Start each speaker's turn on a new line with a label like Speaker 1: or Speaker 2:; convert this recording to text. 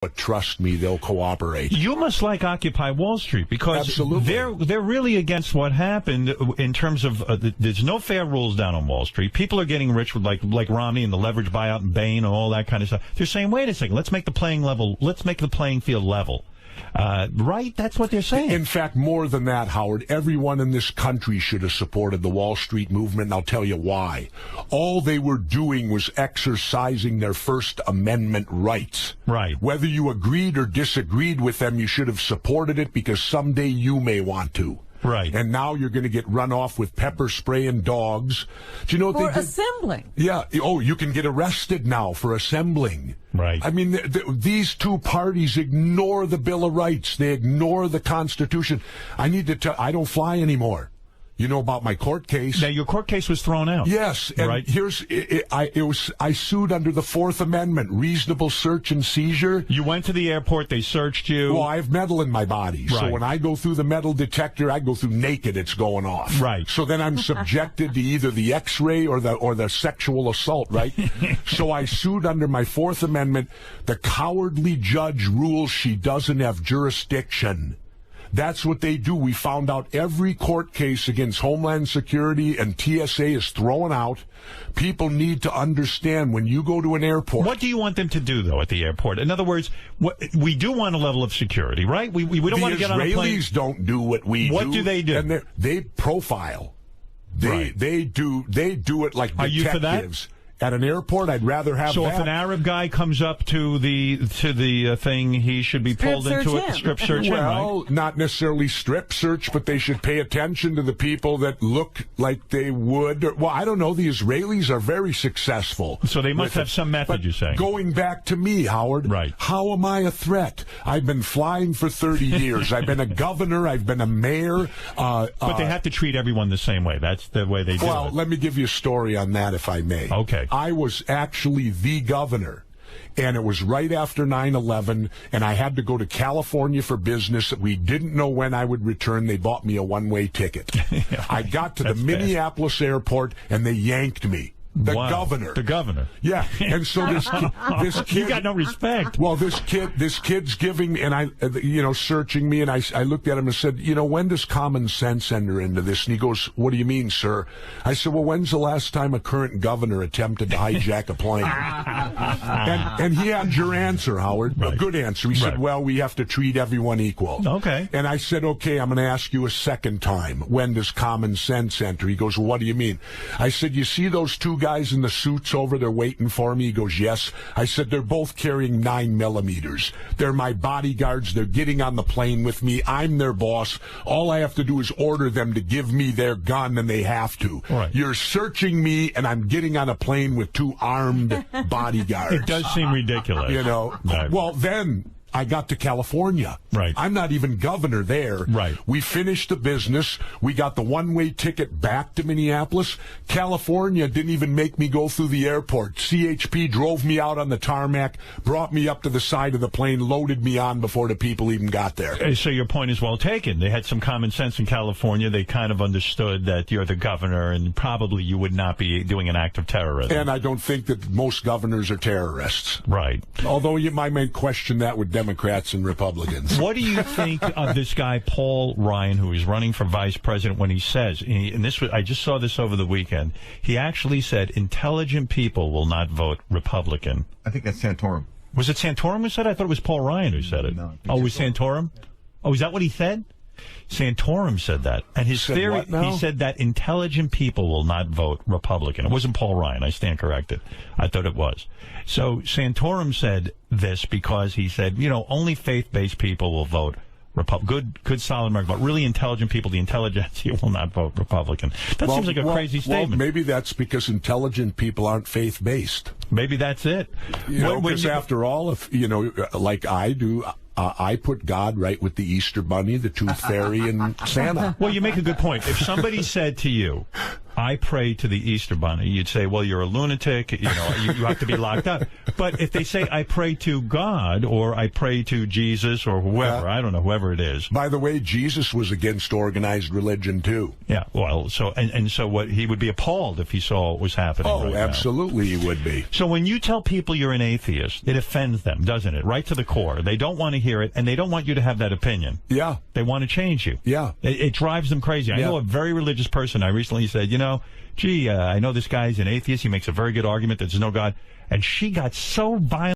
Speaker 1: but trust me, they'll cooperate.
Speaker 2: You must like Occupy Wall Street because
Speaker 1: Absolutely.
Speaker 2: they're really against what happened in terms of there's no fair rules down on Wall Street. People are getting rich with like Romney and the leverage buyout and Bain and all that kind of stuff. They're saying, wait a second, let's make the playing field level. Right? That's what they're saying.
Speaker 1: In fact, more than that, Howard, everyone in this country should have supported the Wall Street movement, and I'll tell you why. All they were doing was exercising their First Amendment rights.
Speaker 2: Right.
Speaker 1: Whether you agreed or disagreed with them, you should have supported it because someday you may want to.
Speaker 2: Right.
Speaker 1: And now you're going to get run off with pepper spray and dogs. Do you know what they did?
Speaker 3: For assembling.
Speaker 1: Yeah. Oh, you can get arrested now for assembling.
Speaker 2: Right.
Speaker 1: I mean, these two parties ignore the Bill of Rights. They ignore the Constitution. I need to tell. I don't fly anymore. You know about my court case.
Speaker 2: Now, your court case was thrown out.
Speaker 1: Yes. And
Speaker 2: right.
Speaker 1: I sued under the Fourth Amendment, reasonable search and seizure.
Speaker 2: You went to the airport. They searched you.
Speaker 1: Well, I have metal in my body.
Speaker 2: Right.
Speaker 1: So when I go through the metal detector, I go through naked. It's going off.
Speaker 2: Right.
Speaker 1: So then I'm subjected to either the X-ray or the sexual assault, right? So I sued under my Fourth Amendment. The cowardly judge rules she doesn't have jurisdiction. That's what they do. We found out every court case against Homeland Security and TSA is thrown out. People need to understand when you go to an airport.
Speaker 2: What do you want them to do, though, at the airport? In other words, we do want a level of security, right? We don't want to get on a plane.
Speaker 1: The Israelis don't do what we do.
Speaker 2: What do they do?
Speaker 1: And they profile. They do it like detectives.
Speaker 2: Are you for that?
Speaker 1: At an airport, I'd rather have
Speaker 2: So
Speaker 1: that.
Speaker 2: if an Arab guy comes up to the thing, he should be pulled into it, strip search him,
Speaker 1: well,
Speaker 2: right?
Speaker 1: Not necessarily strip search, but they should pay attention to the people that look like they would. Well, I don't know. The Israelis are very successful.
Speaker 2: So they must have some method, you're saying.
Speaker 1: Going back to me, Howard,
Speaker 2: right.
Speaker 1: How am I a threat? I've been flying for 30 years. I've been a governor. I've been a mayor.
Speaker 2: But they have to treat everyone the same way. That's the way they do it.
Speaker 1: Well, let me give you a story on that, if I may.
Speaker 2: Okay.
Speaker 1: I was actually the governor, and it was right after 9/11, and I had to go to California for business. We didn't know when I would return. They bought me a one-way ticket.
Speaker 2: Yeah,
Speaker 1: I got to the Minneapolis airport, and they yanked me. The governor.
Speaker 2: The governor.
Speaker 1: Yeah. And so this kid.
Speaker 2: You got no respect.
Speaker 1: Well, this kid's giving me, and searching me, and I looked at him and said, when does common sense enter into this? And he goes, what do you mean, sir? I said, well, when's the last time a current governor attempted to hijack a plane? and he had your answer, Howard. Right. A good answer. He said, well, we have to treat everyone equal.
Speaker 2: Okay.
Speaker 1: And I said, okay, I'm going to ask you a second time. When does common sense enter? He goes, well, what do you mean? I said, you see those two guys in the suits over there waiting for me? He goes, yes. I said, they're both carrying 9mm. They're my bodyguards. They're getting on the plane with me. I'm their boss. All I have to do is order them to give me their gun, and they have to.
Speaker 2: Right.
Speaker 1: You're searching me, and I'm getting on a plane with two armed bodyguards.
Speaker 2: It does seem ridiculous.
Speaker 1: Right. Well, then I got to California.
Speaker 2: Right.
Speaker 1: I'm not even governor there.
Speaker 2: Right.
Speaker 1: We finished the business. We got the one-way ticket back to Minneapolis. California didn't even make me go through the airport. CHP drove me out on the tarmac, brought me up to the side of the plane, loaded me on before the people even got there.
Speaker 2: So your point is well taken. They had some common sense in California. They kind of understood that you're the governor, and probably you would not be doing an act of terrorism.
Speaker 1: And I don't think that most governors are terrorists.
Speaker 2: Right.
Speaker 1: Although you might question that with Democrats and Republicans.
Speaker 2: What do you think of this guy, Paul Ryan, who is running for vice president, when he says, I just saw this over the weekend, he actually said intelligent people will not vote Republican.
Speaker 4: I think that's Santorum.
Speaker 2: Was it Santorum who said it? I thought it was Paul Ryan who said it.
Speaker 4: No,
Speaker 2: it was Santorum? Oh, is that what he said? Santorum said that. And his theory, he said that intelligent people will not vote Republican. It wasn't Paul Ryan. I stand corrected. I thought it was. So Santorum said this because he said, only faith-based people will vote Republican. Good, solid American, but really intelligent people, the intelligentsia, will not vote Republican. That seems like a crazy statement.
Speaker 1: Well, maybe that's because intelligent people aren't faith-based.
Speaker 2: Maybe that's it.
Speaker 1: Because after all, if, like I do, I put God right with the Easter Bunny, the Tooth Fairy, and Santa.
Speaker 2: Well, you make a good point. If somebody said to you, I pray to the Easter Bunny, you'd say, well, you're a lunatic, you have to be locked up. But if they say, I pray to God, or I pray to Jesus, or whoever, I don't know, whoever it is.
Speaker 1: By the way, Jesus was against organized religion, too.
Speaker 2: Yeah, well, so what, he would be appalled if he saw what was happening right now.
Speaker 1: Oh, absolutely he would be.
Speaker 2: So when you tell people you're an atheist, it offends them, doesn't it? Right to the core. They don't want to hear it, and they don't want you to have that opinion.
Speaker 1: Yeah.
Speaker 2: They want to change you.
Speaker 1: Yeah.
Speaker 2: It drives them crazy. I know a very religious person. I recently said, I know this guy's an atheist. He makes a very good argument that there's no God. And she got so violent.